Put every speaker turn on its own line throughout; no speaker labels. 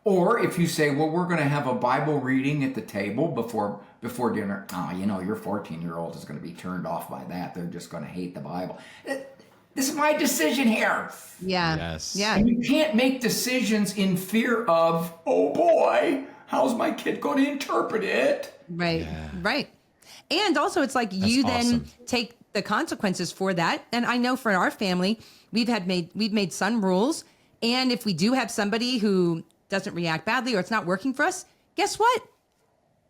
Or if you say, well, we're going to have a Bible reading at the table before dinner. Oh, your 14-year-old is going to be turned off by that. They're just going to hate the Bible. This is my decision here.
Yeah.
Yes.
Yeah.
And you can't make decisions in fear of, oh boy, how's my kid going to interpret it?
Right.
Yeah.
Right. And also it's like you then
awesome.
take the consequences for that. And I know for our family, we've made some rules. And if we do have somebody who doesn't react badly or it's not working for us, guess what?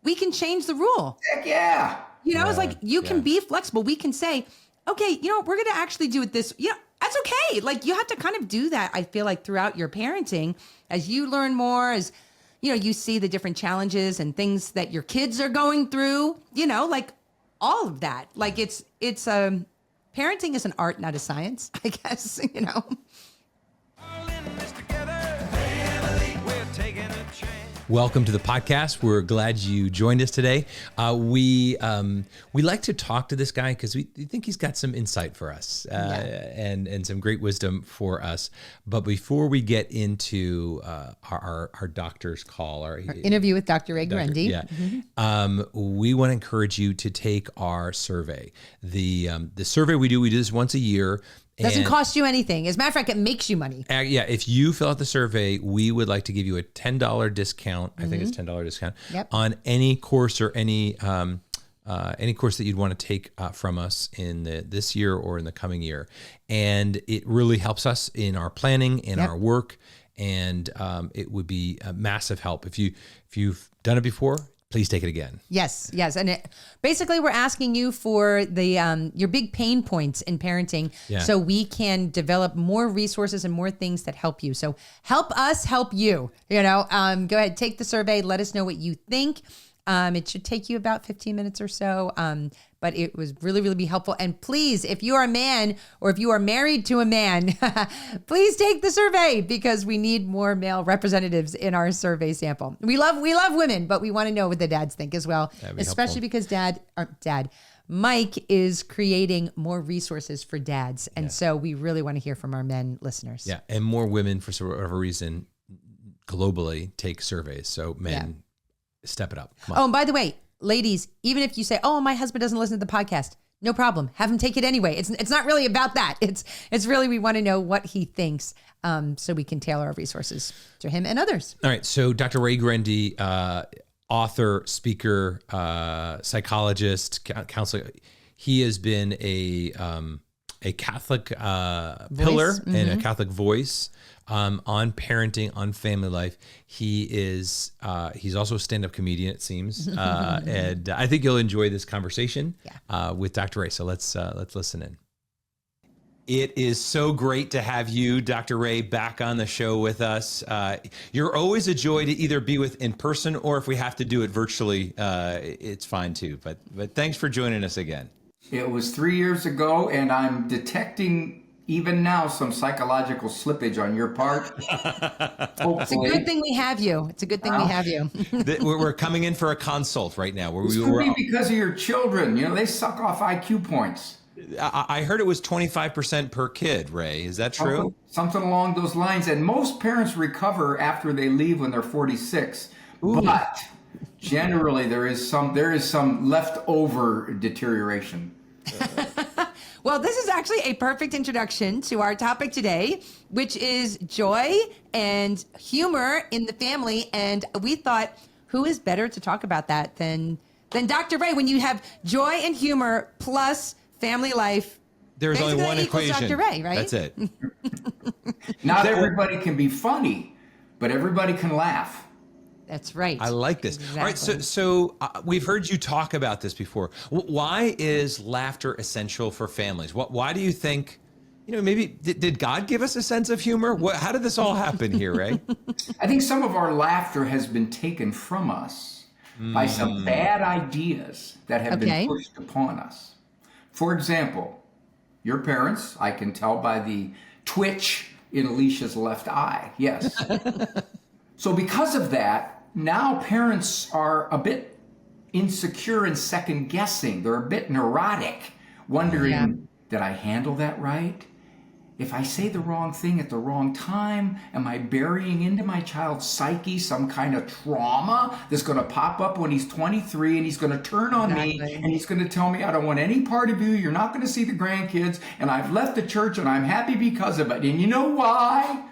We can change the rule.
Heck yeah.
It's like you can be flexible. We can say, okay, we're going to actually do it this. That's okay. Like you have to kind of do that. I feel like throughout your parenting, as you learn more, as you see the different challenges and things that your kids are going through, like all of that. Like it's parenting is an art, not a science, I guess,
Welcome to the podcast. We're glad you joined us today. We like to talk to this guy because we think he's got some insight for us and some great wisdom for us. But before we get into our doctor's call, our
interview with Dr. Ray Guarendi,
we want to encourage you to take our survey. The survey we do this once a year.
Doesn't cost you anything. As a matter of fact, it makes you money.
If you fill out the survey, we would like to give you a $10 discount. I think it's $10 discount on any course or any course that you'd want to take from us in this year or in the coming year. And it really helps us in our planning, in our work, and it would be a massive help. If you've done it before, please take it again.
Yes. And basically, we're asking you for the your big pain points in parenting so we can develop more resources and more things that help you. So help us help you. Go ahead, take the survey. Let us know what you think. It should take you about 15 minutes or so. But it was really, really be helpful. And please, if you are a man or if you are married to a man, please take the survey because we need more male representatives in our survey sample. We love women, but we want to know what the dads think as well, especially because Mike is creating more resources for dads. And so we really want to hear from our men listeners.
Yeah. And more women, for whatever reason, globally take surveys. So men, step it up. Come on.
Oh, and by the way, ladies, even if you say, "Oh, my husband doesn't listen to the podcast," no problem. Have him take it anyway. It's not really about that. It's really we want to know what he thinks, so we can tailor our resources to him and others.
All right. So Dr. Ray Guarendi, author, speaker, psychologist, counselor. He has been a Catholic pillar and a Catholic voice on parenting, on family life. He's also a stand-up comedian, it seems, and I think you'll enjoy this conversation with Dr. Ray. So let's listen in. It is so great to have you, Dr. Ray, back on the show with us. You're always a joy to either be with in person or if we have to do it virtually, it's fine too. But thanks for joining us again.
It was 3 years ago, and I'm detecting even now some psychological slippage on your part.
It's a good thing we have you.
We're coming in for a consult right now.
This could be because of your children. They suck off IQ points.
I heard it was 25% per kid, Ray. Is that true?
Something along those lines. And most parents recover after they leave when they're 46. Ooh. But generally, there is some leftover deterioration.
Well, this is actually a perfect introduction to our topic today, which is joy and humor in the family. And we thought, who is better to talk about that than Dr. Ray? When you have joy and humor plus family life,
there's only one equation.
Dr. Ray, right?
That's it.
Not everybody can be funny, but everybody can laugh.
That's right.
I like this. Exactly. All right. So we've heard you talk about this before. Why is laughter essential for families? Why do you think, maybe did God give us a sense of humor? How did this all happen here, Ray?
I think some of our laughter has been taken from us by some bad ideas that have been pushed upon us. For example, your parents, I can tell by the twitch in Alicia's left eye. Yes. So because of that, now parents are a bit insecure and second guessing. They're a bit neurotic, wondering, did I handle that right? if I say the wrong thing at the wrong time, am I burying into my child's psyche some kind of trauma that's going to pop up when he's 23 and he's going to turn on me and he's going to tell me, I don't want any part of you. You're not going to see the grandkids. And I've left the church and I'm happy because of it. And you know why?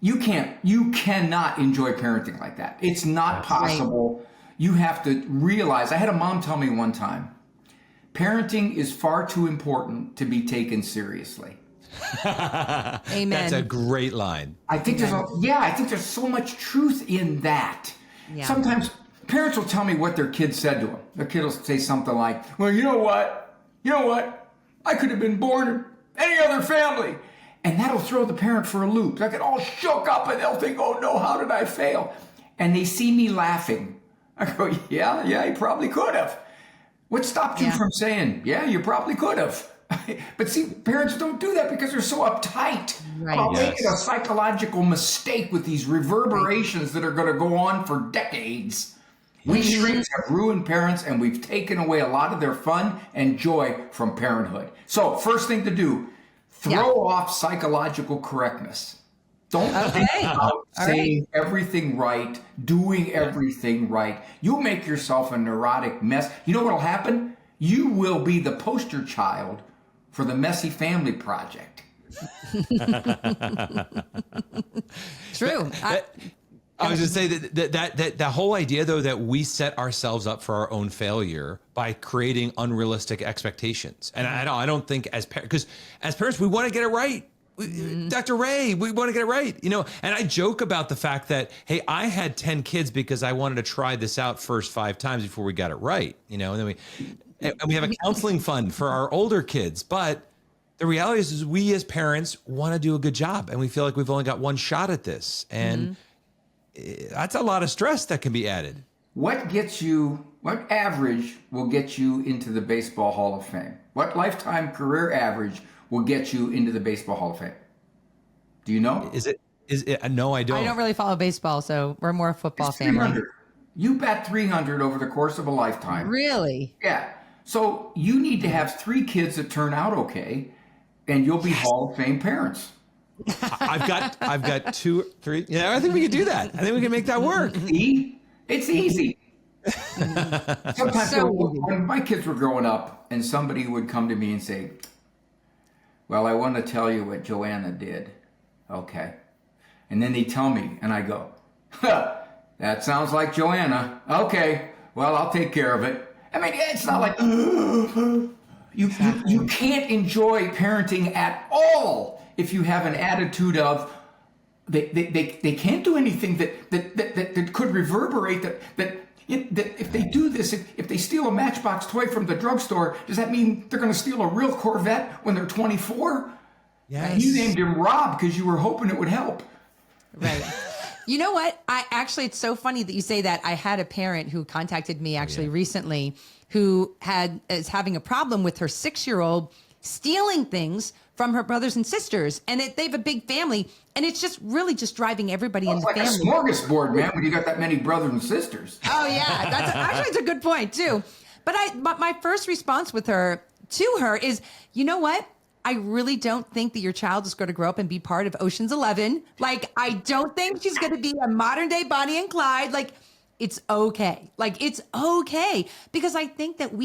You cannot enjoy parenting like that. It's not possible. You have to realize, I had a mom tell me one time, parenting is far too important to be taken seriously.
Amen.
That's a great line.
I think there's so much truth in that. Yeah. Sometimes parents will tell me what their kid said to them. Their kid will say something like, well, you know what? I could have been born in any other family. And that'll throw the parent for a loop. They'll get all shook up and they'll think, oh no, how did I fail? And they see me laughing. I go, yeah, you probably could have. What stopped you from saying, yeah, you probably could have? But see, parents don't do that because they're so uptight about making a psychological mistake with these reverberations that are going to go on for decades. We shrinks have ruined parents, and we've taken away a lot of their fun and joy from parenthood. So first thing to do, throw off psychological correctness. Don't think about saying everything right, doing everything right. You'll make yourself a neurotic mess. You know what will happen? You will be the poster child for the messy family project.
True.
I was going to say that the whole idea, though, that we set ourselves up for our own failure by creating unrealistic expectations. And I don't think because as parents, we want to get it right. Dr. Ray, we want to get it right, and I joke about the fact that, hey, I had 10 kids because I wanted to try this out first 5 times before we got it right, and then we have a counseling fund for our older kids. But the reality is we as parents want to do a good job, and we feel like we've only got one shot at this. And that's a lot of stress that can be added.
What average will get you into the Baseball Hall of Fame? What lifetime career average will get you into the Baseball Hall of Fame? Do you know?
Is it? No, I don't.
I don't really follow baseball, so we're more a football family.
You bat 300 over the course of a lifetime.
Really?
Yeah. So you need to have 3 kids that turn out okay, and you'll be Hall of Fame parents.
I've got 2, 3. Yeah, I think we can do that. I think we can make that work.
See? It's easy. Sometimes when my kids were growing up and somebody would come to me and say, well, I want to tell you what Joanna did. Okay. And then they tell me, and I go, that sounds like Joanna. Okay, well, I'll take care of it. I mean, it's not like, you can't enjoy parenting at all if you have an attitude of, they can't do anything that could reverberate, that if they do this, if they steal a Matchbox toy from the drugstore, does that mean they're going to steal a real Corvette when they're 24?
Yes.
You named him Rob because you were hoping it would help.
Right. You know what? It's so funny that you say that. I had a parent who contacted me recently who is having a problem with her 6-year-old stealing things from her brothers and sisters, and they have a big family, and it's just really just driving everybody in the family.
It's like a smorgasbord, man, when you got that many brothers and sisters.
Oh yeah, it's a good point too. But my first response to her is, you know what? I really don't think that your child is going to grow up and be part of Ocean's 11. Like, I don't think she's going to be a modern day Bonnie and Clyde. Like, it's okay. It's okay, because I think that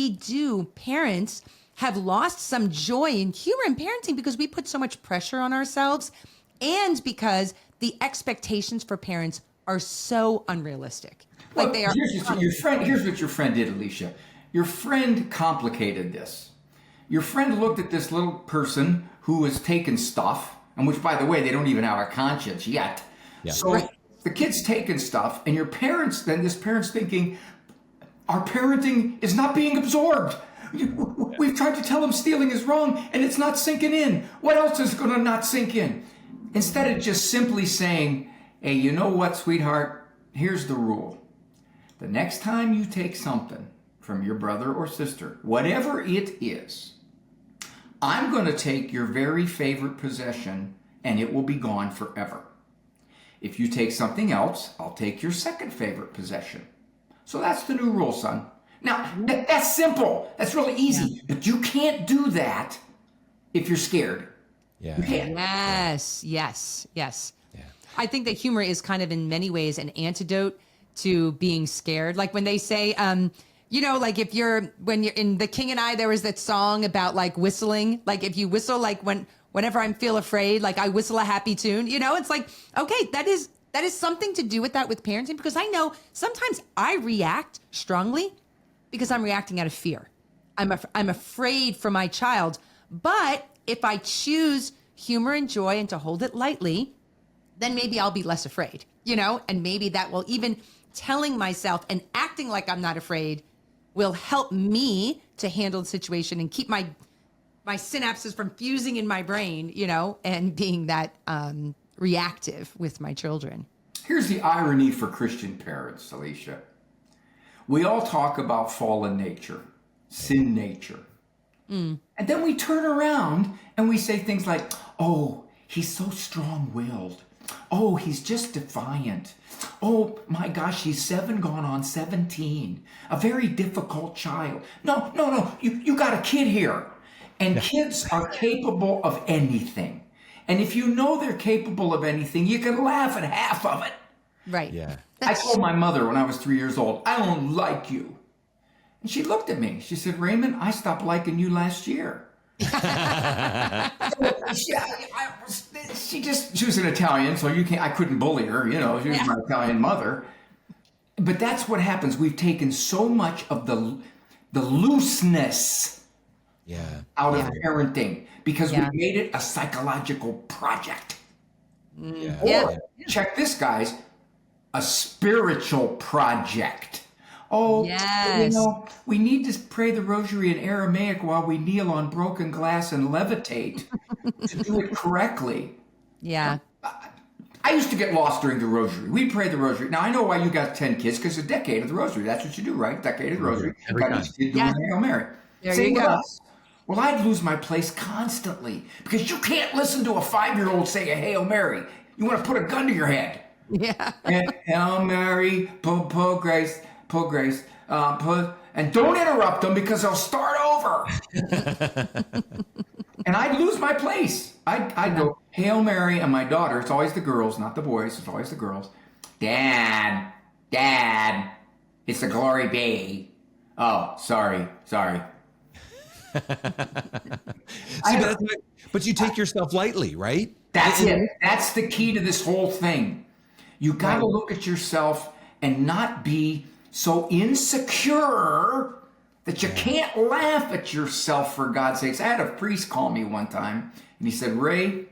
parents have lost some joy and humor in parenting because we put so much pressure on ourselves, and because the expectations for parents are so unrealistic. They are.
Here's what your friend did, Alicia. Your friend complicated this. Your friend looked at this little person who was taking stuff, and which, by the way, they don't even have a conscience yet. Yeah. So the kid's taking stuff, and this parent's thinking, our parenting is not being absorbed. We've tried to tell them stealing is wrong, and it's not sinking in. What else is going to not sink in? Instead of just simply saying, hey, you know what, sweetheart? Here's the rule. The next time you take something from your brother or sister, whatever it is, I'm going to take your very favorite possession, and it will be gone forever. If you take something else, I'll take your second favorite possession. So that's the new rule, son. Now, that's simple. That's really easy. Yeah. But you can't do that if you're scared.
Yeah.
You can't.
Yes. Yeah. I think that humor is kind of in many ways an antidote to being scared. Like when they say, like when you're in The King and I, there was that song about like whistling. Like if you whistle, like whenever I feel afraid, like I whistle a happy tune, it's like, okay, that is something to do with that with parenting, because I know sometimes I react strongly because I'm reacting out of fear. I'm afraid for my child. But if I choose humor and joy and to hold it lightly, then maybe I'll be less afraid, and maybe that will, even telling myself and acting like I'm not afraid, will help me to handle the situation and keep my synapses from fusing in my brain, and being that reactive with my children.
Here's the irony for Christian parents, Alicia. We all talk about fallen nature, sin nature. And then we turn around and we say things like, oh, he's so strong-willed. Oh, he's just defiant. Oh, my gosh, he's 7 going on 17. A very difficult child. No. You got a kid here. And kids are capable of anything. And if you know they're capable of anything, you can laugh at half of it.
Right.
Yeah.
I told my mother when I was 3 years old, I don't like you. And she looked at me. She said, Raymond, I stopped liking you last year. She was an Italian, so I couldn't bully her, she was my Italian mother. But that's what happens. We've taken so much of the looseness out of parenting because we made it a psychological project. Or, check this, guys, a spiritual project. Oh,
yes.
We need to pray the rosary in Aramaic while we kneel on broken glass and levitate to do it correctly.
Yeah.
I used to get lost during the rosary. We pray the rosary. Now, I know why you got 10 kids, because it's a decade of the rosary. That's what you do, right? Decade of the rosary.
Every time.
Each kid doing Hail Mary.
There
Same
you
with
go.
us. Well, I'd lose my place constantly because you can't listen to a 5-year-old say a Hail Mary. You want to put a gun to your head.
Yeah.
And Hail Mary, po grace, and don't interrupt them because they'll start over. And I'd lose my place. I'd go, Hail Mary, and my daughter, it's always the girls, not the boys, it's always the girls. Dad, it's the glory be. Oh, sorry.
But you take yourself lightly, right?
That's it. That's the key to this whole thing. You got to look at yourself and not be so insecure that you can't laugh at yourself, for God's sakes. I had a priest call me one time, and he said, Ray,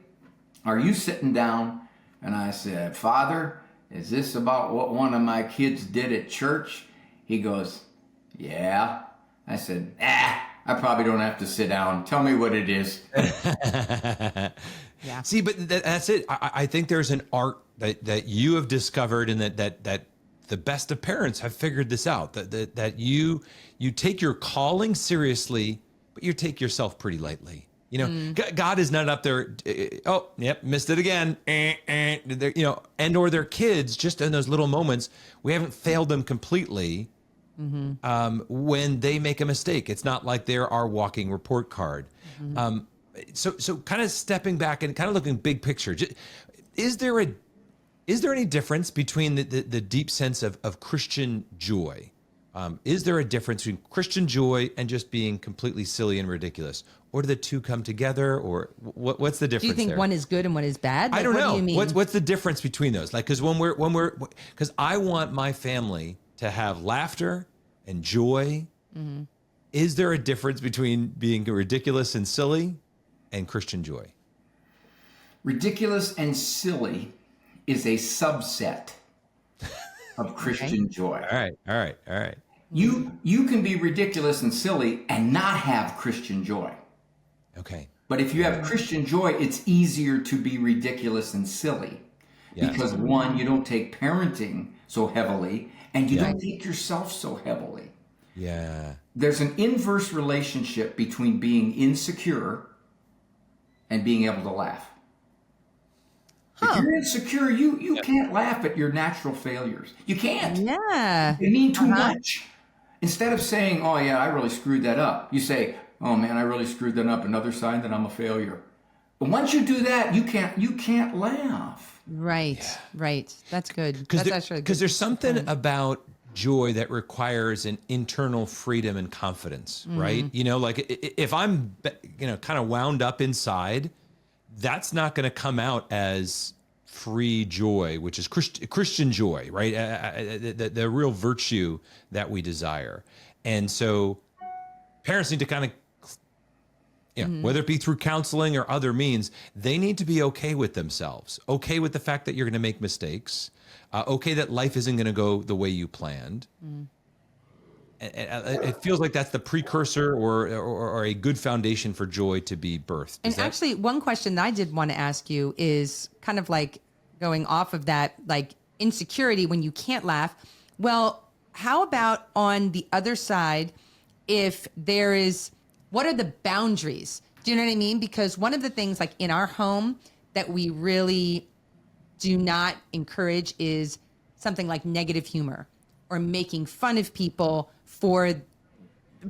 are you sitting down? And I said, Father, is this about what one of my kids did at church? He goes, yeah. I said, I probably don't have to sit down. Tell me what it is.
Yeah.
See, but that's it. I think there's an art that you have discovered, and that the best of parents have figured this out. That you take your calling seriously, but you take yourself pretty lightly. God is not up there. Oh, yep, missed it again. And or their kids, just in those little moments, we haven't failed them completely. When they make a mistake, it's not like they're our walking report card. So kind of stepping back and kind of looking big picture, is there any difference between the deep sense of Christian joy? Is there a difference between Christian joy and just being completely silly and ridiculous? Or do the two come together? Or what's the difference?
Do you think
there?
one is good and one is bad?
I don't know.
What do you mean?
What's the difference between those? Like, because because I want my family to have laughter and joy. Is there a difference between being ridiculous and silly and Christian joy?
Ridiculous and silly is a subset of Christian joy.
All right.
You can be ridiculous and silly and not have Christian joy.
Okay.
But if you have Christian joy, it's easier to be ridiculous and silly.
Yes.
Because one, you don't take parenting so heavily, and you don't take yourself so heavily.
Yeah.
There's an inverse relationship between being insecure and being able to laugh. If you're insecure, you can't laugh at your natural failures. You can't.
Yeah.
They mean too much. Instead of saying, oh yeah, I really screwed that up, you say, oh man, I really screwed that up. Another sign that I'm a failure. But once you do that, you can't laugh.
Right. Right. That's good. That's actually good.
Because there's something about joy that requires an internal freedom and confidence, right? You know, like if I'm, kind of wound up inside, that's not going to come out as free joy, which is Christian joy, right? The real virtue that we desire. And so parents need to kind of, whether it be through counseling or other means, they need to be okay with themselves, okay with the fact that you're going to make mistakes, okay that life isn't going to go the way you planned. It feels like that's the precursor or a good foundation for joy to be birthed.
And actually, one question that I did want to ask you is kind of like going off of that, like insecurity when you can't laugh. Well, how about on the other side, if there is, what are the boundaries? Do you know what I mean? Because one of the things like in our home that we really do not encourage is something like negative humor or making fun of people for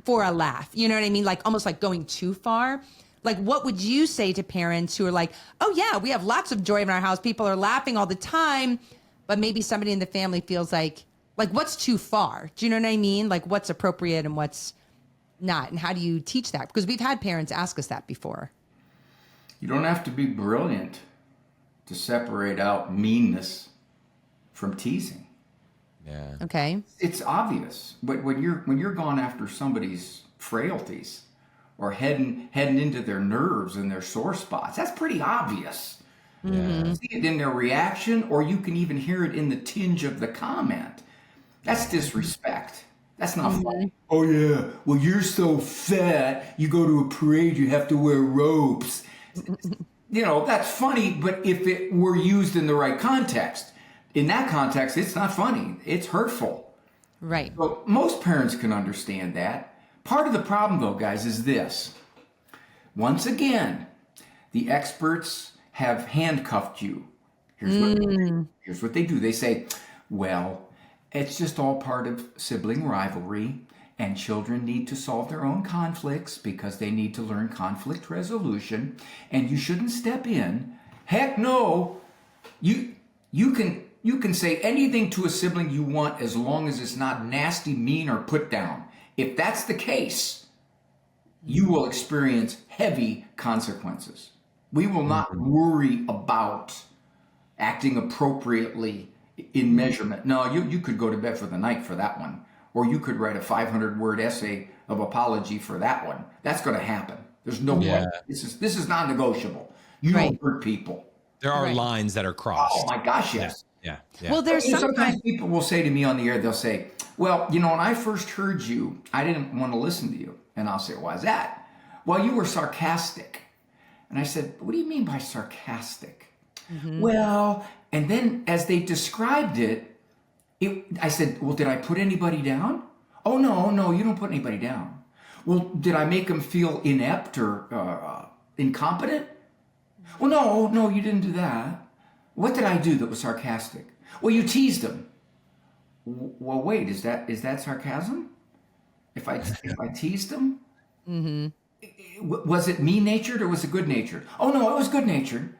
a laugh. You know what I mean? Like almost like going too far. Like what would you say to parents who are like, oh yeah, we have lots of joy in our house. People are laughing all the time, but maybe somebody in the family feels like what's too far? Do you know what I mean? Like what's appropriate and what's not, and how do you teach that? Because we've had parents ask us that before.
You don't have to be brilliant to separate out meanness from teasing.
Yeah.
Okay.
It's obvious. But when you're gone after somebody's frailties or heading into their nerves and their sore spots, that's pretty obvious.
Yeah.
You see it in their reaction, or you can even hear it in the tinge of the comment. That's disrespect. That's not funny. Oh yeah, well you're so fat, you go to a parade, you have to wear ropes. That's funny, but if it were used in the right context, in that context, it's not funny. It's hurtful.
Right.
But most parents can understand that. Part of the problem though, guys, is this. Once again, the experts have handcuffed you. Here's what they do. They say, well, it's just all part of sibling rivalry, and children need to solve their own conflicts because they need to learn conflict resolution, and you shouldn't step in. Heck no. You can say anything to a sibling you want as long as it's not nasty, mean, or put down. If that's the case, you will experience heavy consequences. We will not worry about acting appropriately in measurement. No, you could go to bed for the night for that one. Or you could write a 500-word essay of apology for that one. That's going to happen. There's no way. This is non-negotiable. You don't hurt people.
There are lines that are crossed.
Oh my gosh, yes.
Yeah.
Well, there's
sometimes people will say to me on the air, they'll say, well, when I first heard you, I didn't want to listen to you. And I'll say, why is that? Well, you were sarcastic. And I said, what do you mean by sarcastic? Well, and then as they described it, I said, well, did I put anybody down? Oh, no, you don't put anybody down. Well, did I make them feel inept or incompetent? Well, no, you didn't do that. What did I do that was sarcastic? Well, you teased them. Well, wait, is that sarcasm? If I teased them? Was it mean-natured or was it good-natured? Oh, no, it was good-natured.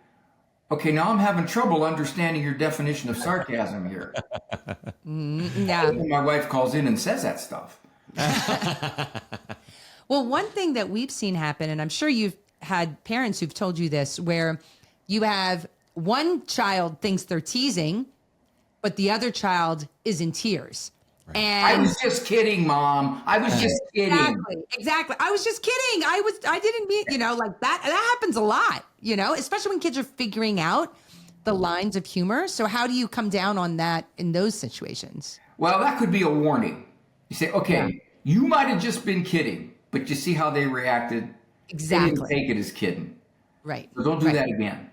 Okay, now I'm having trouble understanding your definition of sarcasm here.
Yeah.
My wife calls in and says that stuff.
Well, one thing that we've seen happen, and I'm sure you've had parents who've told you this, where you have one child thinks they're teasing, but the other child is in tears. Right. And
I was just kidding, Mom. I was just kidding.
Exactly. I was just kidding. I didn't mean, like that happens a lot, especially when kids are figuring out the lines of humor. So how do you come down on that in those situations?
Well, that could be a warning. You say, okay, you might have just been kidding, but you see how they reacted.
Exactly.
They didn't take it as kidding.
Right.
So don't do that again.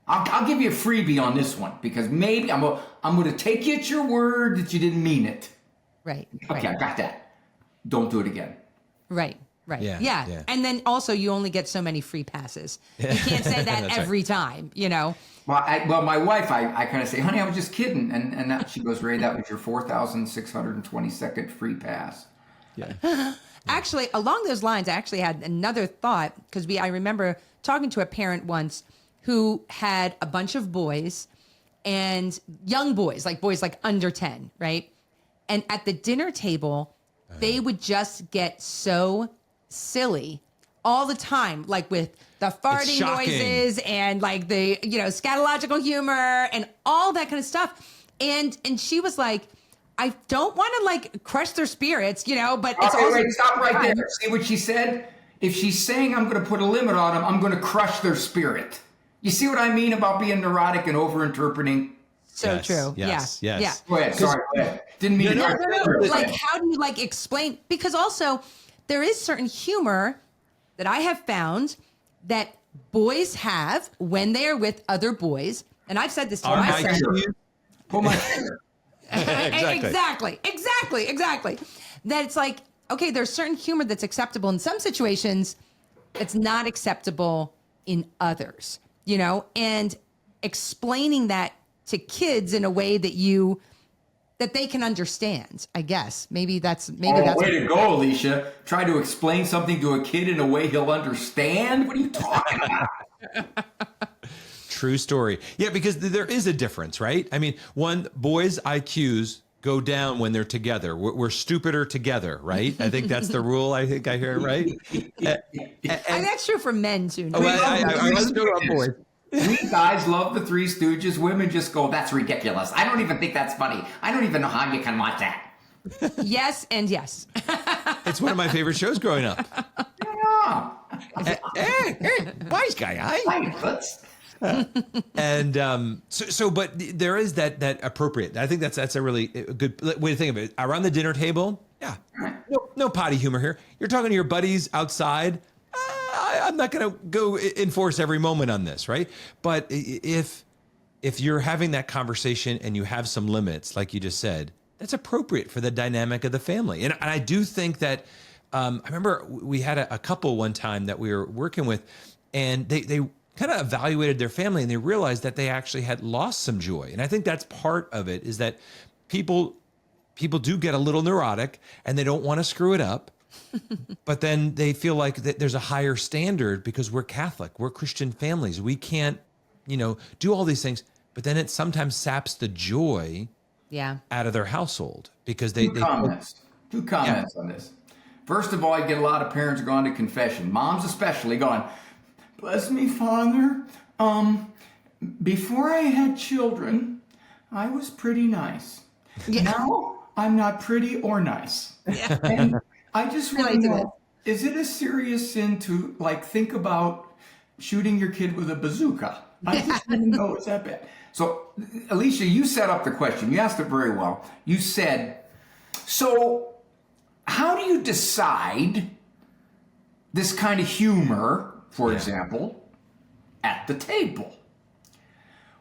I'll give you a freebie on this one because maybe I'm going to take you at your word that you didn't mean it.
Right.
Okay, I got that. Don't do it again.
Right. Yeah. And then also you only get so many free passes. You can't say that every time, Well,
my wife, I kind of say, honey, I was just kidding. And she goes, Ray, that was your 4,622nd free pass.
Yeah.
Actually, along those lines, I actually had another thought because I remember talking to a parent once who had a bunch of boys and young boys like under 10, right? And at the dinner table, they would just get so silly all the time, like with the farting noises and like the, scatological humor and all that kind of stuff. And she was like, I don't want to like crush their spirits, but it's also
wait, stop right there. See what she said? If she's saying I'm going to put a limit on them, I'm going to crush their spirit. You see what I mean about being neurotic and over-interpreting?
So true.
Yes.
Yeah.
Go
ahead. Sorry. Go ahead. Didn't mean to.
No. Like, how do you explain? Because also there is certain humor that I have found that boys have when they are with other boys. And I've said this to my son.
Pull my finger.
Exactly. That it's like, okay, there's certain humor that's acceptable in some situations. It's not acceptable in others, and explaining that to kids in a way that they can understand, I guess. Maybe that's
way to go, Alicia. Try to explain something to a kid in a way he'll understand? What are you talking about?
True story. Yeah, because there is a difference, right? I mean, boys' IQs go down when they're together. We're stupider together, right? I think that's the rule. I think I hear it right.
And that's true for men too.
I wasn't talking about boys.
We guys love the Three Stooges. Women just go, that's ridiculous. I don't even think that's funny. I don't even know how you can watch that.
Yes and yes.
It's one of my favorite shows growing up.
Yeah.
Hey, wise guy, And but there is that appropriate. I think that's a really good way to think of it. Around the dinner table, yeah, no potty humor here. You're talking to your buddies outside. I'm not going to go enforce every moment on this, right? But if you're having that conversation and you have some limits, like you just said, that's appropriate for the dynamic of the family. And I do think that I remember we had a couple one time that we were working with, and they kind of evaluated their family and they realized that they actually had lost some joy. And I think that's part of it, is that people do get a little neurotic and they don't want to screw it up. But then they feel like that there's a higher standard because we're Catholic, we're Christian families. We can't, do all these things. But then it sometimes saps the joy out of their household because Two
comments on this. First of all, I get a lot of parents going to confession, moms especially, going, bless me, Father. Before I had children, I was pretty nice. Yeah. Now I'm not pretty or nice. Yeah. And I just want to know, is it a serious sin to think about shooting your kid with a bazooka? I just want to know, is that bad? So, Alicia, you set up the question. You asked it very well. You said, so how do you decide this kind of humor, for example, at the table?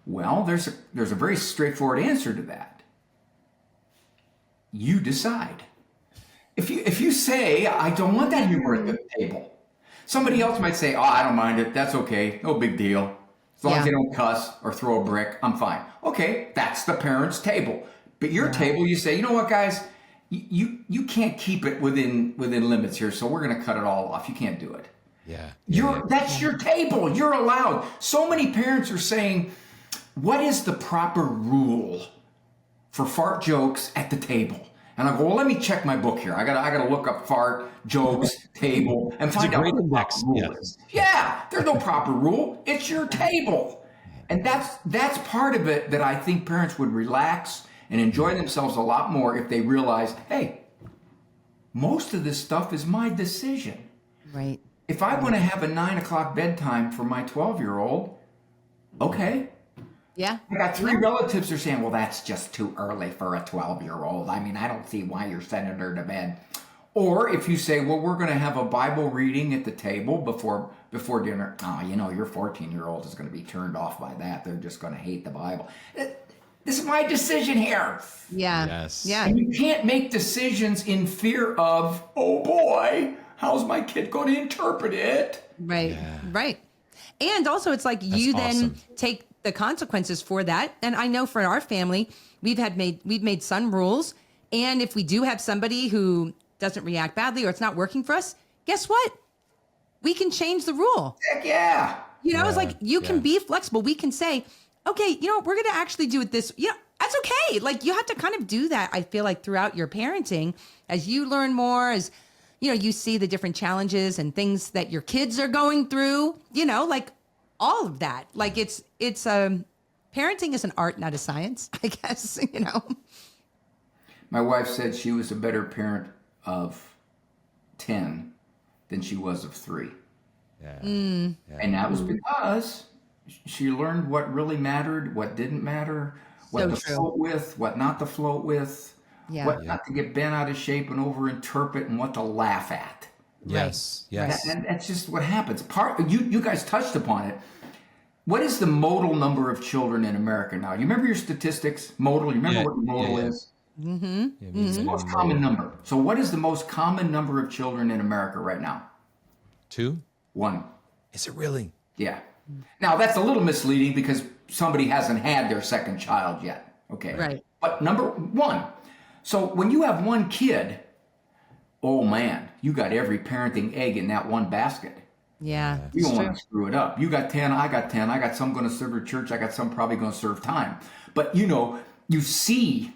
Well, there's a very straightforward answer to that. You decide. If you say, I don't want that humor at the table, somebody else might say, I don't mind it. That's okay. No big deal. As long as they don't cuss or throw a brick, I'm fine. Okay, that's the parents' table. But your table, you say, you know what, guys? You can't keep it within limits here, so we're going to cut it all off. You can't do it. That's your table. You're allowed. So many parents are saying, what is the proper rule for fart jokes at the table? And I go, well, let me check my book here. I gotta look up fart jokes table and find out what the proper rule is. Yeah, there's no proper rule. It's your table, and that's part of it that I think parents would relax and enjoy themselves a lot more if they realize, hey, most of this stuff is my decision.
Right.
If I want to have a 9:00 bedtime for my 12-year-old, okay.
Yeah.
I got 3 relatives who are saying, well, that's just too early for a 12-year-old. I mean, I don't see why you're sending her to bed. Or if you say, well, we're going to have a Bible reading at the table before dinner. Oh, your 14-year-old is going to be turned off by that. They're just going to hate the Bible. This is my decision here.
Yeah.
Yes.
Yeah.
And you can't make decisions in fear of, oh boy, how's my kid going to interpret it?
Right. Yeah. Right. And also it's like you then take the consequences for that. And I know for our family, we've made some rules. And if we do have somebody who doesn't react badly or it's not working for us, guess what? We can change the rule.
Heck yeah.
It's like you can be flexible. We can say, okay, we're going to actually do it this. That's okay. Like you have to kind of do that. I feel like throughout your parenting, as you learn more, as you see the different challenges and things that your kids are going through, like all of that. Like it's parenting is an art, not a science, I guess,
My wife said she was a better parent of 10 than she was of 3.
Yeah.
And that was because she learned what really mattered, what didn't matter, what to float with, what not to float with, what not to get bent out of shape and overinterpret, and what to laugh at.
Yes. Yes.
And that's just what happens. You guys touched upon it. What is the modal number of children in America now? You remember your statistics? Modal. You remember what modal is?
Mm-hmm.
It's the most common number. So what is the most common number of children in America right now?
2?
1.
Is it really?
Yeah. Now that's a little misleading because somebody hasn't had their second child yet. Okay.
Right.
But number 1. So when you have 1 kid, oh man, you got every parenting egg in that one basket.
Yeah.
You don't want to screw it up. You got 10, I got 10. I got some going to serve your church. I got some probably going to serve time. But you see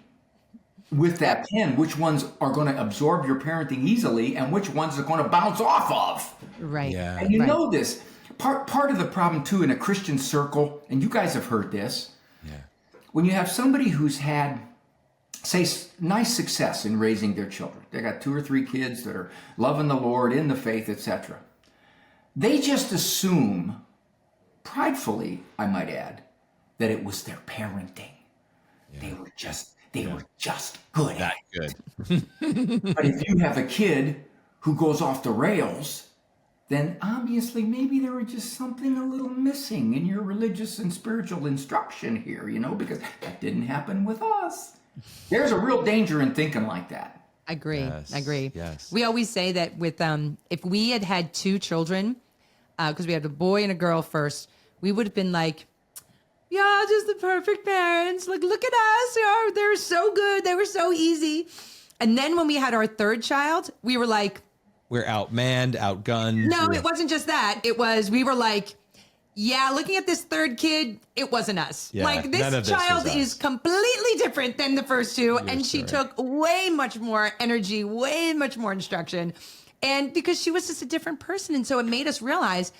with that 10 which ones are going to absorb your parenting easily and which ones are going to bounce off of.
Right.
Yeah.
And you know this. Part of the problem too in a Christian circle, and you guys have heard this, when you have somebody who's had, say, nice success in raising their children, they got 2 or 3 kids that are loving the Lord, in the faith, etc. They just assume, pridefully, I might add, that it was their parenting. Yeah. They were just good at it. But if you have a kid who goes off the rails, then obviously maybe there was just something a little missing in your religious and spiritual instruction here, because that didn't happen with us. There's a real danger in thinking like that.
I agree.
Yes.
I agree.
Yes.
We always say that with if we had 2 children, because we had a boy and a girl first, we would have been like, yeah, just the perfect parents. Like, look at us. They're so good. They were so easy. And then when we had our 3rd child, we were like,
we're outmanned, outgunned.
No, it wasn't just that. We were like, yeah, looking at this 3rd kid, it wasn't us.
Yeah,
like this child is completely different than the first 2. And she took way much more energy, way much more instruction. And because she was just a different person. And so it made us realize,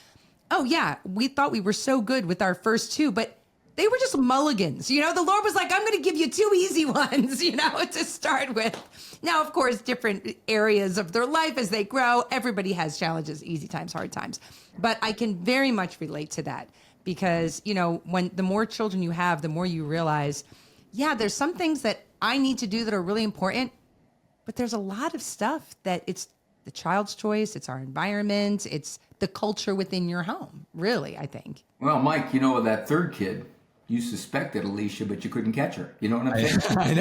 oh yeah, we thought we were so good with our first 2, but they were just mulligans. The Lord was like, I'm going to give you 2 easy ones, to start with. Now, of course, different areas of their life as they grow, everybody has challenges, easy times, hard times. But I can very much relate to that because, when the more children you have, the more you realize, yeah, there's some things that I need to do that are really important, but there's a lot of stuff that it's the child's choice, it's our environment, it's the culture within your home, really, I think.
Well, Mike, that 3rd kid, you suspected Alicia, but you couldn't catch her. You know what I'm saying?
I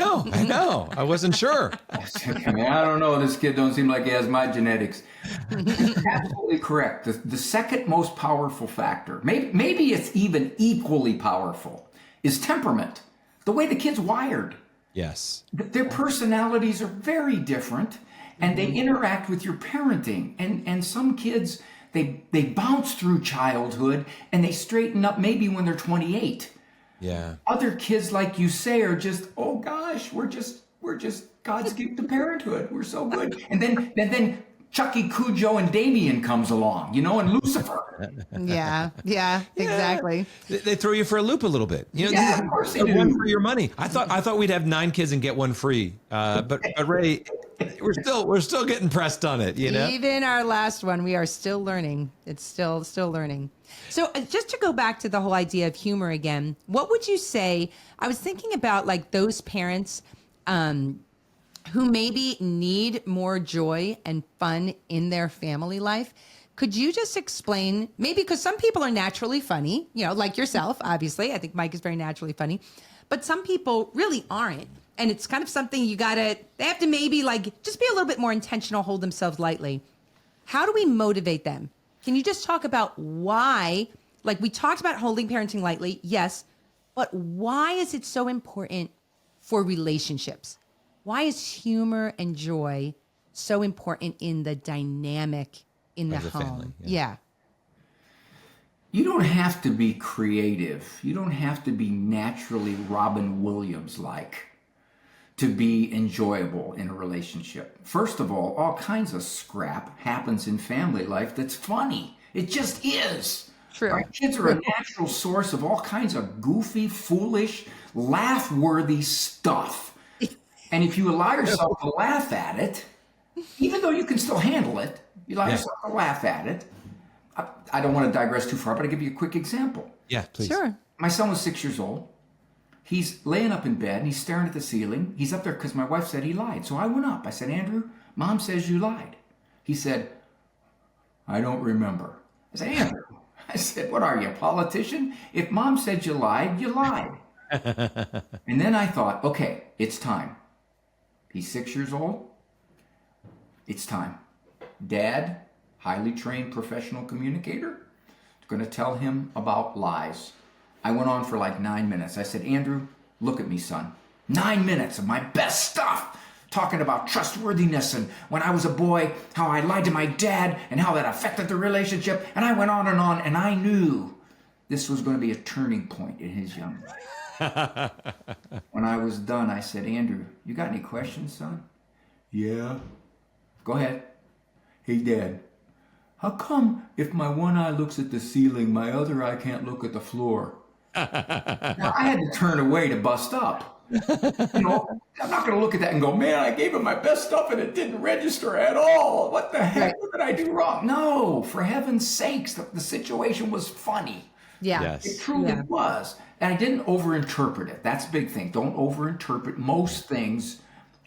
know. I wasn't sure.
I don't know. This kid don't seem like he has my genetics. Absolutely correct. The second most powerful factor, maybe it's even equally powerful, is temperament. The way the kid's wired.
Yes.
Their personalities are very different, and they interact with your parenting. And some kids, they bounce through childhood, and they straighten up maybe when they're 28.
Yeah.
Other kids, like you say, are just, oh gosh, we're just God's gift to parenthood. We're so good. And then Chucky, Cujo, and Damien comes along, and Lucifer.
Yeah, exactly.
They throw you for a loop a little bit.
Of course they do.
One for your money. I thought we'd have 9 kids and get 1 free. But Ray, we're still getting pressed on it.
Even our last one, we are still learning. It's still learning. So just to go back to the whole idea of humor again, what would you say? I was thinking about like those parents who maybe need more joy and fun in their family life. Could you just explain, maybe because some people are naturally funny, like yourself, obviously. I think Mike is very naturally funny, but some people really aren't. And it's kind of something they have to maybe like just be a little bit more intentional, hold themselves lightly. How do we motivate them? Can you just talk about why, like we talked about holding parenting lightly, yes, but why is it so important for relationships? Why is humor and joy so important in the dynamic in the
Of the
home.
family,
Yeah.
You don't have to be creative. You don't have to be naturally Robin Williams-like to be enjoyable in a relationship. First of all kinds of scrap happens in family life that's funny. It just is.
True.
Our kids are a natural source of all kinds of goofy, foolish, laugh-worthy stuff. And if you allow yourself to laugh at it, even though you can still handle it, you allow yourself to laugh at it. I don't want to digress too far, but I'll give you a quick example.
Yeah, please.
Sure.
My son was 6 years old. He's laying up in bed and he's staring at the ceiling. He's up there because my wife said he lied. So I went up. I said, Andrew, Mom says you lied. He said, I don't remember. I said, Andrew. I said, what are you, a politician? If Mom said you lied, you lied. And then I thought, okay, it's time. He's 6 years old. It's time. Dad, highly trained professional communicator, going to tell him about lies. I went on for like 9 minutes. I said, Andrew, look at me, son. 9 minutes of my best stuff, talking about trustworthiness and when I was a boy, how I lied to my dad and how that affected the relationship. And I went on, and I knew this was going to be a turning point in his young life. When I was done, I said, Andrew, you got any questions, son? Yeah. Go ahead. Hey, Dad, how come if my one eye looks at the ceiling, my other eye can't look at the floor? Now, I had to turn away to bust up. I'm not going to look at that and go, man, I gave him my best stuff and it didn't register at all. What the heck? What did I do wrong? No, for heaven's sakes, the situation was funny.
Yeah.
Yes.
It truly was. And I didn't overinterpret it. That's a big thing. Don't overinterpret most things.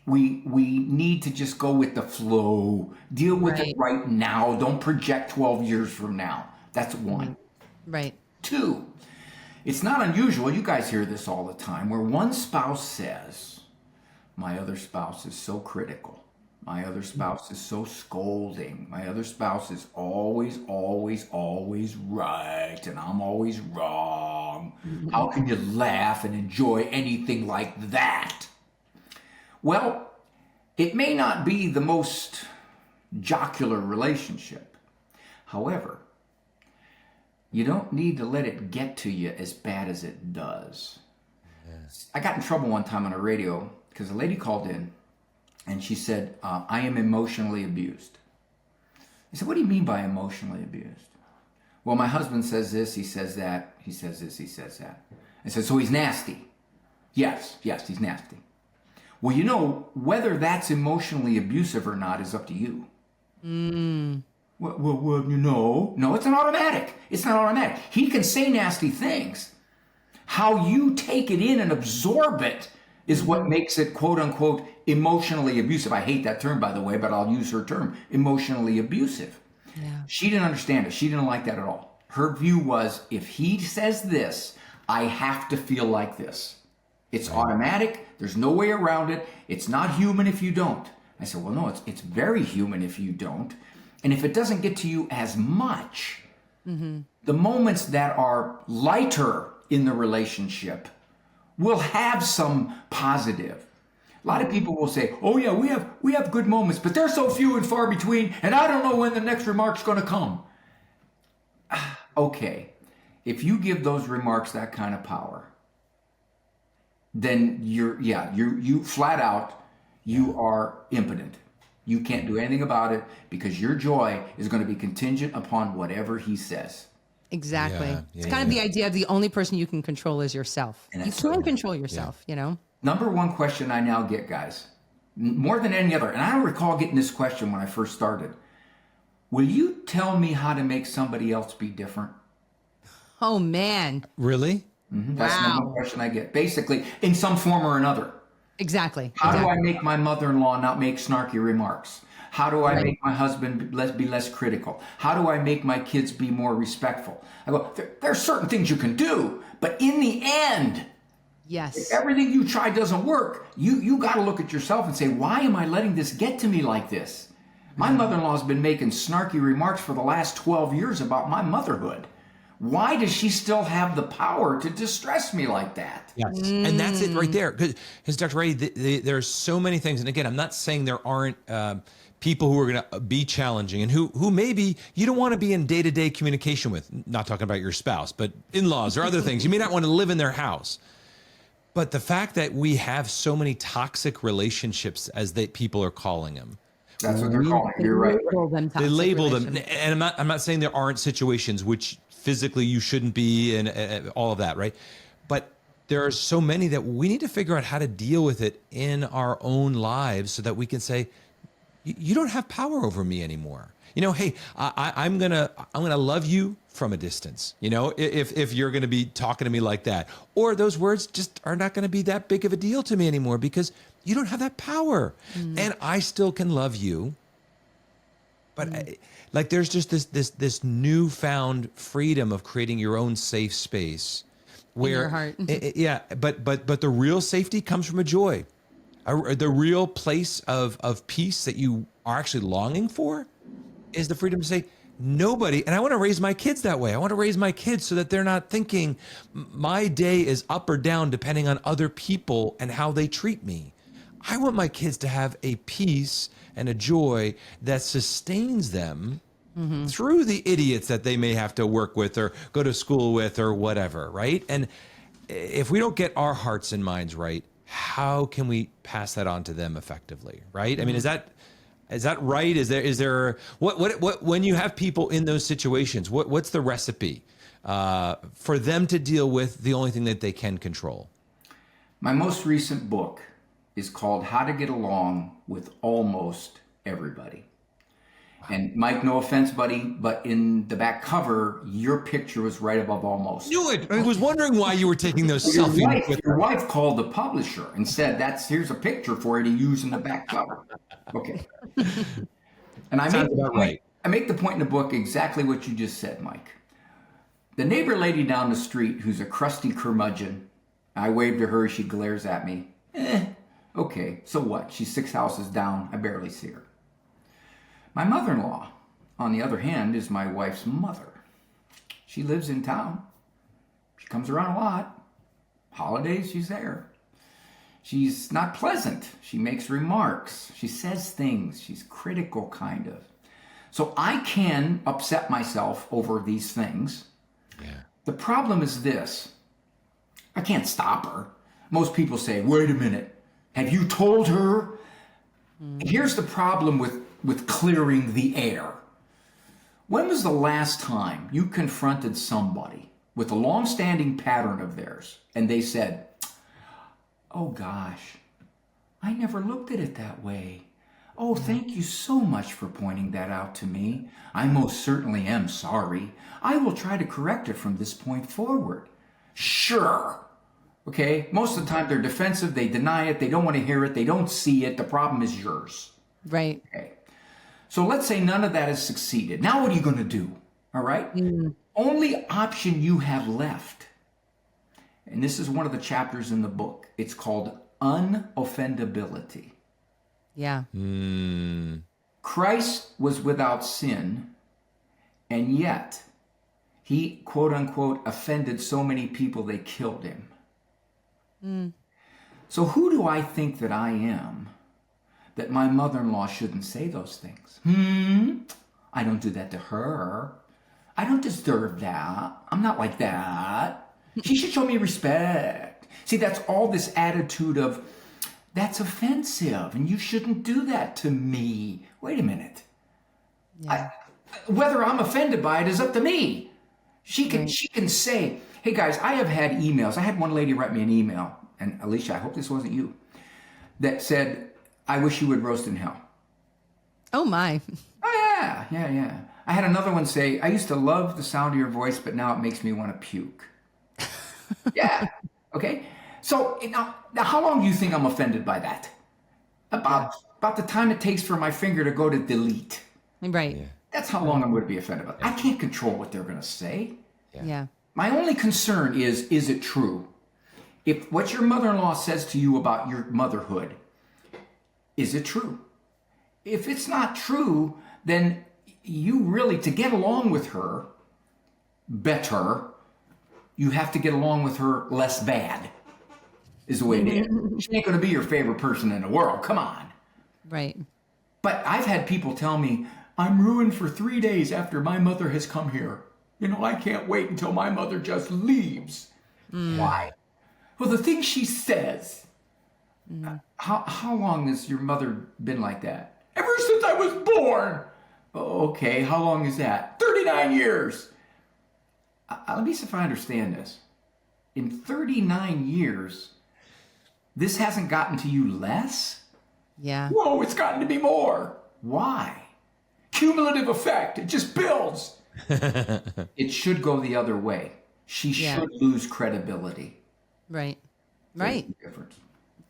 We need to just go with the flow. Deal with it right now. Don't project 12 years from now. That's one.
Right.
Two, it's not unusual, you guys hear this all the time, where one spouse says, my other spouse is so critical. My other spouse is so scolding. My other spouse is always, always, always right, and I'm always wrong. How can you laugh and enjoy anything like that? Well, it may not be the most jocular relationship. However, you don't need to let it get to you as bad as it does. Yes. I got in trouble one time on the radio because a lady called in and she said, I am emotionally abused. I said, what do you mean by emotionally abused? Well, my husband says this, he says that, he says this, he says that. I said, so he's nasty. Yes, he's nasty. Well, whether that's emotionally abusive or not is up to you. Well, no, it's an automatic. It's not automatic. He can say nasty things. How you take it in and absorb it is what makes it, quote unquote, emotionally abusive. I hate that term, by the way, but I'll use her term, emotionally abusive. Yeah. She didn't understand it. She didn't like that at all. Her view was, if he says this, I have to feel like this. It's automatic. There's no way around it. It's not human if you don't. I said, well, no, it's very human if you don't. And if it doesn't get to you as much, the moments that are lighter in the relationship will have some positive. A lot of people will say, oh yeah, we have good moments, but they're so few and far between, and I don't know when the next remark's going to come. Okay, if you give those remarks that kind of power, then you flat out, you are impotent. You can't do anything about it because your joy is going to be contingent upon whatever he says.
Exactly. It's kind of the idea of the only person you can control is yourself. You can control yourself,
Number one question I now get, guys, more than any other, and I don't recall getting this question when I first started. Will you tell me how to make somebody else be different?
Oh, man.
Really?
Mm-hmm. That's the number one question I get. Basically, in some form or another.
Exactly.
How do I make my mother-in-law not make snarky remarks? How do I make my husband be less critical? How do I make my kids be more respectful? I go, there are certain things you can do, but in the end, if everything you try doesn't work, you got to look at yourself and say, why am I letting this get to me like this? My mother-in-law has been making snarky remarks for the last 12 years about my motherhood. Why does she still have the power to distress me like that?
Yes. And that's it right there. Because Dr. Ray, there's so many things. And again, I'm not saying there aren't people who are going to be challenging and who maybe you don't want to be in day-to-day communication with, not talking about your spouse, but in-laws or other things. You may not want to live in their house. But the fact that we have so many toxic relationships, as people are calling them.
That's what they're calling it. You're right.
They label them. And I'm not saying there aren't situations which physically you shouldn't be and all of that, right? But there are so many that we need to figure out how to deal with it in our own lives so that we can say, you don't have power over me anymore. You know, hey, I'm gonna love you from a distance. You know, if you're gonna be talking to me like that, or those words just are not gonna be that big of a deal to me anymore because you don't have that power, and I still can love you. But like, there's just this newfound freedom of creating your own safe space, where
in your heart.
Yeah, but the real safety comes from a joy, the real place of peace that you are actually longing for. Is the freedom to say nobody, and I want to raise my kids that way. I want to raise my kids so that they're not thinking my day is up or down depending on other people and how they treat me. I want my kids to have a peace and a joy that sustains them through the idiots that they may have to work with or go to school with or whatever, right? And if we don't get our hearts and minds right, how can we pass that on to them effectively, right? I mean, is that right? Is there what when you have people in those situations, what's the recipe for them to deal with the only thing that they can control?
My most recent book is called How to Get Along with Almost Everybody. And Mike, no offense, buddy, but in the back cover, your picture was right above almost.
Knew it. I was wondering why you were taking those selfies with
your wife called the publisher and said, here's a picture for you to use in the back cover. Okay. And I make the point in the book exactly what you just said, Mike. The neighbor lady down the street who's a crusty curmudgeon, I wave to her, she glares at me. Okay, so what? She's 6 houses down. I barely see her. My mother-in-law, on the other hand, is my wife's mother. She lives in town. She comes around a lot. Holidays, she's there. She's not pleasant. She makes remarks. She says things. She's critical, kind of. So I can upset myself over these things. Yeah. The problem is this. I can't stop her. Most people say, wait a minute. Have you told her? Here's the problem with clearing the air. When was the last time you confronted somebody with a long-standing pattern of theirs and they said, oh gosh, I never looked at it that way. Oh, thank you so much for pointing that out to me. I most certainly am sorry. I will try to correct it from this point forward. Sure. Okay, most of the time they're defensive, they deny it, they don't want to hear it, they don't see it, the problem is yours.
Right.
Okay. So let's say none of that has succeeded. Now what are you going to do? All right? Only option you have left, and this is one of the chapters in the book, it's called unoffendability.
Yeah.
Christ was without sin, and yet he, quote unquote, offended so many people they killed him. So who do I think that I am that my mother-in-law shouldn't say those things? I don't do that to her. I don't deserve that. I'm not like that. She should show me respect. See, that's all this attitude of, that's offensive and you shouldn't do that to me. Wait a minute. Yeah. Whether I'm offended by it is up to me. She can say, hey guys, I have had emails. I had one lady write me an email, and Alicia, I hope this wasn't you, that said, I wish you would roast in hell.
Oh my.
Oh yeah. I had another one say, I used to love the sound of your voice, but now it makes me want to puke. Yeah. Okay. So now how long do you think I'm offended by that? About the time it takes for my finger to go to delete.
Right.
Yeah. That's how long I'm going to be offended about it. I can't control what they're going to say.
Yeah.
My only concern is it true? If what your mother-in-law says to you about your motherhood, is it true? If it's not true, then you really, to get along with her, better. You have to get along with her less bad, is the way it is. She ain't going to be your favorite person in the world. Come on.
Right.
But I've had people tell me, I'm ruined for 3 days after my mother has come here. I can't wait until my mother just leaves. Why? Well, the thing she says. How long has your mother been like that? Ever since I was born. Okay, how long is that? 39 years. Let me see if I understand this. In 39 years, this hasn't gotten to you less?
Yeah.
Whoa, it's gotten to be more. Why? Cumulative effect. It just builds. It should go the other way. She should lose credibility.
Right. Right.
There's a difference.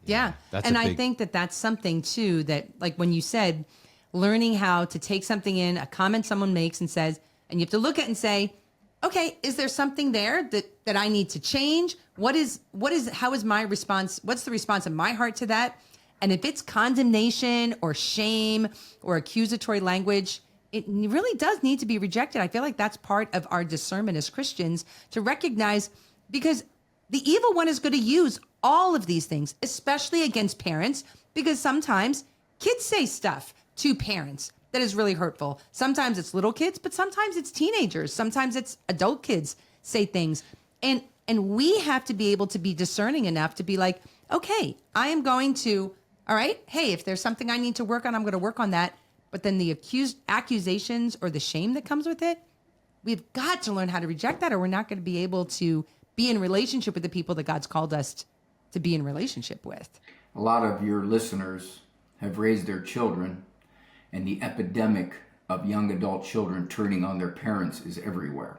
Yeah. And I think that that's something too, that like when you said learning how to take something in, a comment someone makes and says, and you have to look at it and say, okay, is there something there that I need to change? How is my response? What's the response of my heart to that? And if it's condemnation or shame or accusatory language, it really does need to be rejected. I feel like that's part of our discernment as Christians to recognize, because the evil one is going to use all of these things, especially against parents, because sometimes kids say stuff to parents that is really hurtful. Sometimes it's little kids, but sometimes it's teenagers. Sometimes it's adult kids say things. And we have to be able to be discerning enough to be like, okay, I am going to, all right, hey, if there's something I need to work on, I'm going to work on that. But then the accusations or the shame that comes with it, we've got to learn how to reject that, or we're not going to be able to be in relationship with the people that God's called us to be in relationship with.
A lot of your listeners have raised their children, and the epidemic of young adult children turning on their parents is everywhere.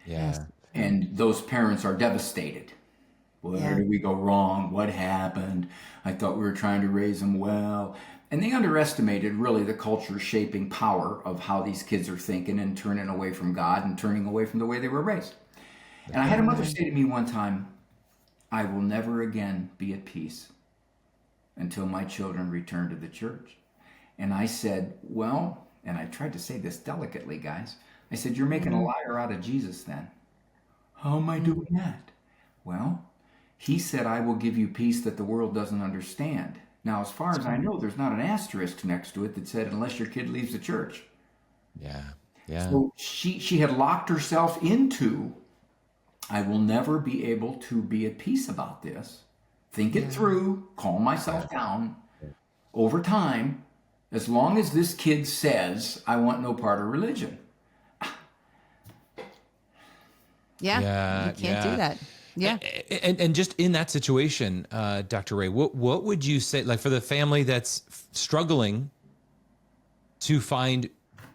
Yeah.
And those parents are devastated. Where did we go wrong? What happened? I thought we were trying to raise them well. And they underestimated really the culture shaping power of how these kids are thinking and turning away from God and turning away from the way they were raised. And I had a mother say to me one time, I will never again be at peace until my children return to the church. And I said, well, and I tried to say this delicately, guys. I said, you're making a liar out of Jesus then. How am I doing that? Well, he said, I will give you peace that the world doesn't understand. Now, as far as I know, there's not an asterisk next to it that said, unless your kid leaves the church.
Yeah. Yeah.
So she had locked herself into, I will never be able to be at peace about this. Think it through, calm myself down. Over time, as long as this kid says, I want no part of religion.
Yeah. You can't do that. Yeah.
And just in that situation, Dr. Ray, what would you say, like for the family that's struggling to find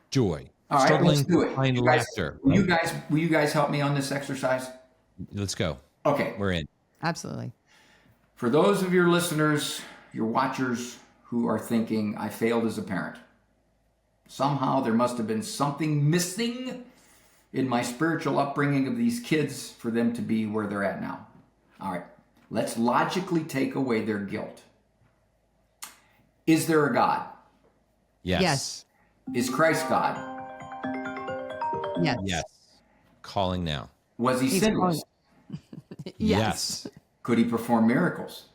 joy,
All right,
struggling
let's do it.
to find laughter?
Will you guys help me on this exercise?
Let's go.
Okay.
We're in.
Absolutely.
For those of your listeners, your watchers who are thinking, I failed as a parent. Somehow there must have been something missing in my spiritual upbringing of these kids for them to be where they're at now. All right, let's logically take away their guilt. Is there a God?
Yes.
Is Christ God?
Yes.
Yes. Calling now.
Was he sinless?
Yes.
Could he perform miracles?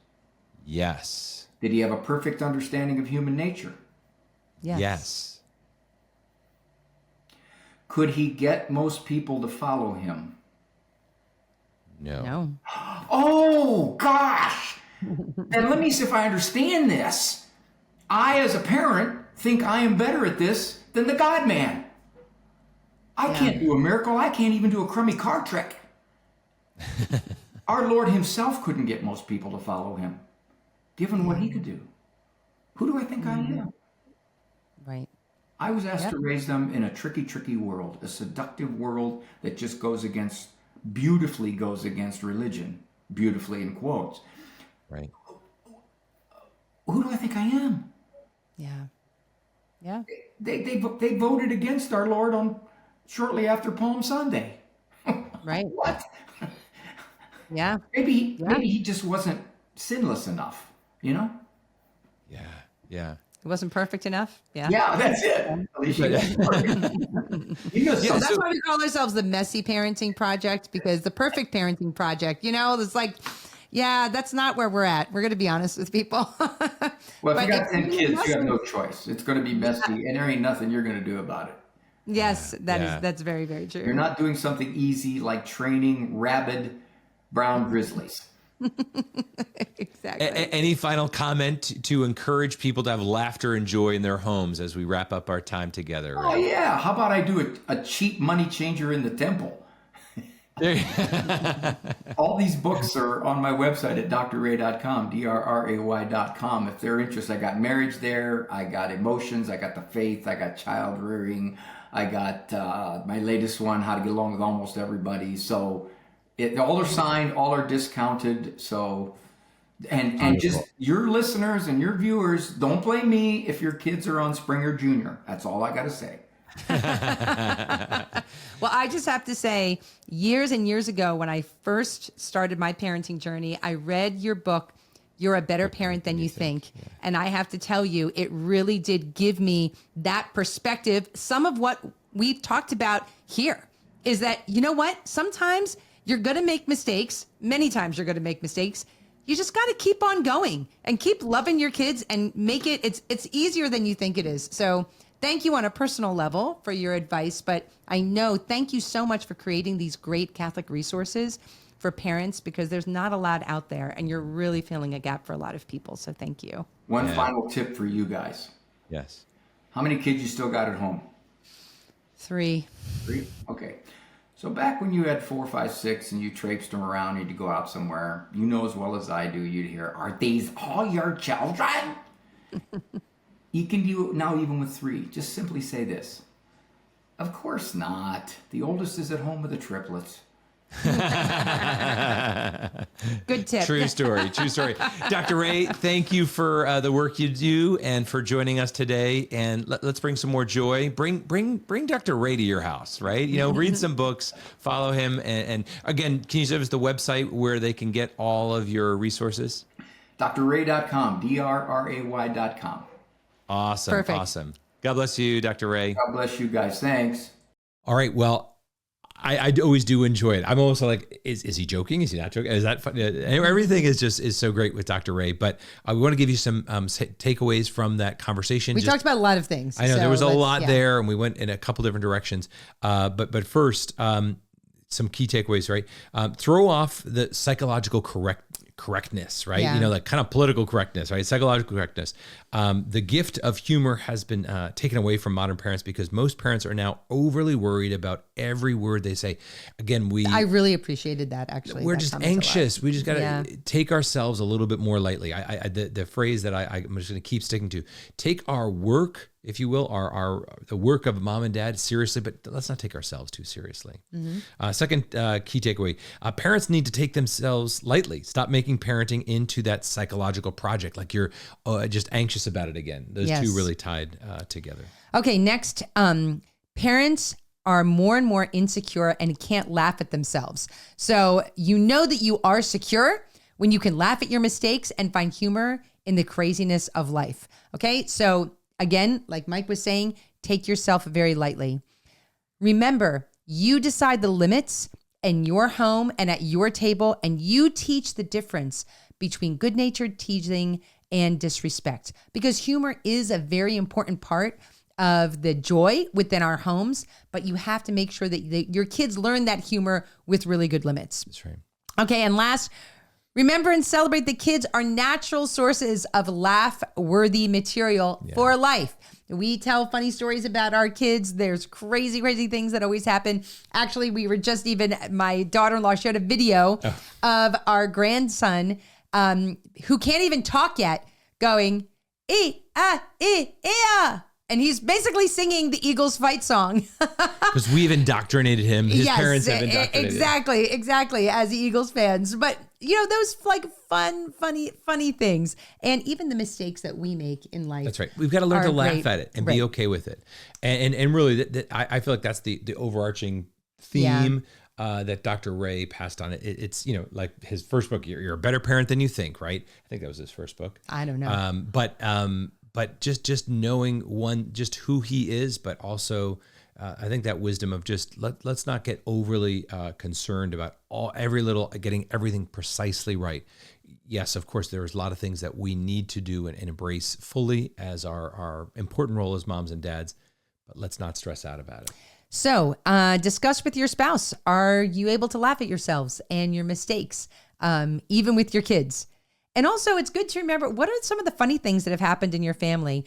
Yes.
Did he have a perfect understanding of human nature?
Yes.
Could he get most people to follow him?
No.
Oh, gosh. Then let me see if I understand this. I, as a parent, think I am better at this than the God man. I can't do a miracle. I can't even do a crummy card trick. Our Lord himself couldn't get most people to follow him, given what he could do. Who do I think I am?
Right.
I was asked to raise them in a tricky, tricky world, a seductive world that just beautifully goes against religion, beautifully in quotes.
Right.
Who do I think I am?
Yeah. Yeah.
They voted against our Lord shortly after Palm Sunday.
Right.
What?
Yeah.
Maybe he just wasn't sinless enough, you know?
Yeah.
It wasn't perfect enough. Yeah.
Yeah, that's it. At least you got perfect.
So that's why we call ourselves the messy parenting project, because the perfect parenting project, it's like, yeah, that's not where we're at. We're going to be honest with people.
Well, if you got 10 kids, you have no choice. It's going to be messy, and there ain't nothing you're going to do about it.
Yes, that's very, very true.
You're not doing something easy like training rabid brown grizzlies.
Exactly.
Any final comment to encourage people to have laughter and joy in their homes as we wrap up our time together?
Oh, yeah. How about I do a cheap money changer in the temple? All these books are on my website at drray.com, drray.com. If they're interested, I got marriage there, I got emotions, I got the faith, I got child rearing, I got my latest one, how to get along with almost everybody. So all are signed, all are discounted. So, and just your listeners and your viewers, don't blame me if your kids are on Springer Junior. That's all I got to say.
Well, I just have to say, years and years ago, when I first started my parenting journey, I read your book, You're a Better Parent Than You Think. Yeah. And I have to tell you, it really did give me that perspective. Some of what we've talked about here is that, you know what? Sometimes you're going to make mistakes. Many times you're going to make mistakes. You just got to keep on going and keep loving your kids and make it, it's easier than you think it is. So thank you on a personal level for your advice, but thank you so much for creating these great Catholic resources for parents, because there's not a lot out there and you're really filling a gap for a lot of people. So thank you.
One final tip for you guys.
Yes.
How many kids you still got at home?
3.
3? Okay. So back when you had 4, 5, 6 and you traipsed them around, you'd go out somewhere, you know as well as I do, you'd hear, "Are these all your children?" You can do now even with 3. Just simply say this: "Of course not. The oldest is at home with the triplets."
Good tip.
True story. Dr. Ray, thank you for the work you do and for joining us today. And let's bring some more joy. Bring Dr. Ray to your house, right? Read some books, follow him. And again, can you give us the website where they can get all of your resources?
drray.com, drray.com.
Awesome.
Perfect.
Awesome. God bless you, Dr. Ray.
God bless you guys. Thanks.
All right. Well, I always do enjoy it. I'm also like, is he joking? Is he not joking? Is that fun? Everything is so great with Dr. Ray, but we want to give you some takeaways from that conversation.
We talked about a lot of things.
I know there was a lot there, and we went in a couple different directions. But first, some key takeaways, right? Throw off the psychological correctness, right?
Yeah.
Like kind of political correctness, right? Psychological correctness. The gift of humor has been taken away from modern parents because most parents are now overly worried about every word they say. Again, I
really appreciated that, actually.
We're just anxious. We just got to take ourselves a little bit more lightly. The phrase that I'm just going to keep sticking to: take our work, if you will, the work of mom and dad seriously, but let's not take ourselves too seriously. Mm-hmm. Second key takeaway: parents need to take themselves lightly. Stop making parenting into that psychological project, like you're just anxious about it again. Those two really tied together.
Okay, next, parents are more and more insecure and can't laugh at themselves. So you know that you are secure when you can laugh at your mistakes and find humor in the craziness of life. Okay, so again, like Mike was saying, take yourself very lightly. Remember, you decide the limits in your home and at your table, and you teach the difference between good-natured teasing and disrespect, because humor is a very important part of the joy within our homes, but you have to make sure that your kids learn that humor with really good limits.
That's right.
Okay, and last, remember and celebrate the kids are natural sources of laugh-worthy material for life. We tell funny stories about our kids. There's crazy, crazy things that always happen. Actually, my daughter-in-law shared a video of our grandson who can't even talk yet, going, E-ah, and he's basically singing the Eagles fight song.
Because we've indoctrinated him. His parents have indoctrinated him.
Exactly, as Eagles fans. But, those like funny things. And even the mistakes that we make in life.
That's right. We've got to learn to laugh at it and be okay with it. And really, I feel like that's the overarching theme that Dr. Ray passed on. It's, like his first book, You're a Better Parent Than You Think, right? I think that was his first book.
I don't know.
but just knowing just who he is, but also I think that wisdom of just let's not get overly concerned about getting everything precisely right. Yes, of course, there's a lot of things that we need to do and embrace fully as our important role as moms and dads, but let's not stress out about it.
So discuss with your spouse. Are you able to laugh at yourselves and your mistakes, even with your kids? And also, it's good to remember, what are some of the funny things that have happened in your family?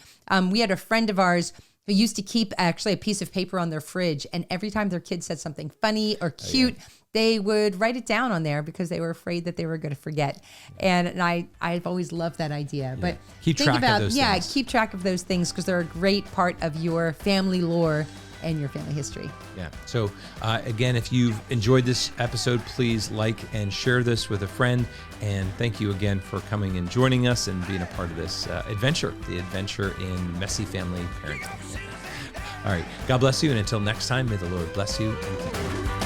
We had a friend of ours who used to keep actually a piece of paper on their fridge, and every time their kids said something funny or cute, they would write it down on there because they were afraid that they were going to forget. And I've always loved that idea. But
keep track of those things.
Keep track of those things because they're a great part of your family lore and your family history.
Yeah. So again, if you've enjoyed this episode, please like and share this with a friend. And thank you again for coming and joining us and being a part of this adventure, the adventure in messy family parenting. All right. God bless you. And until next time, may the Lord bless you and keep you.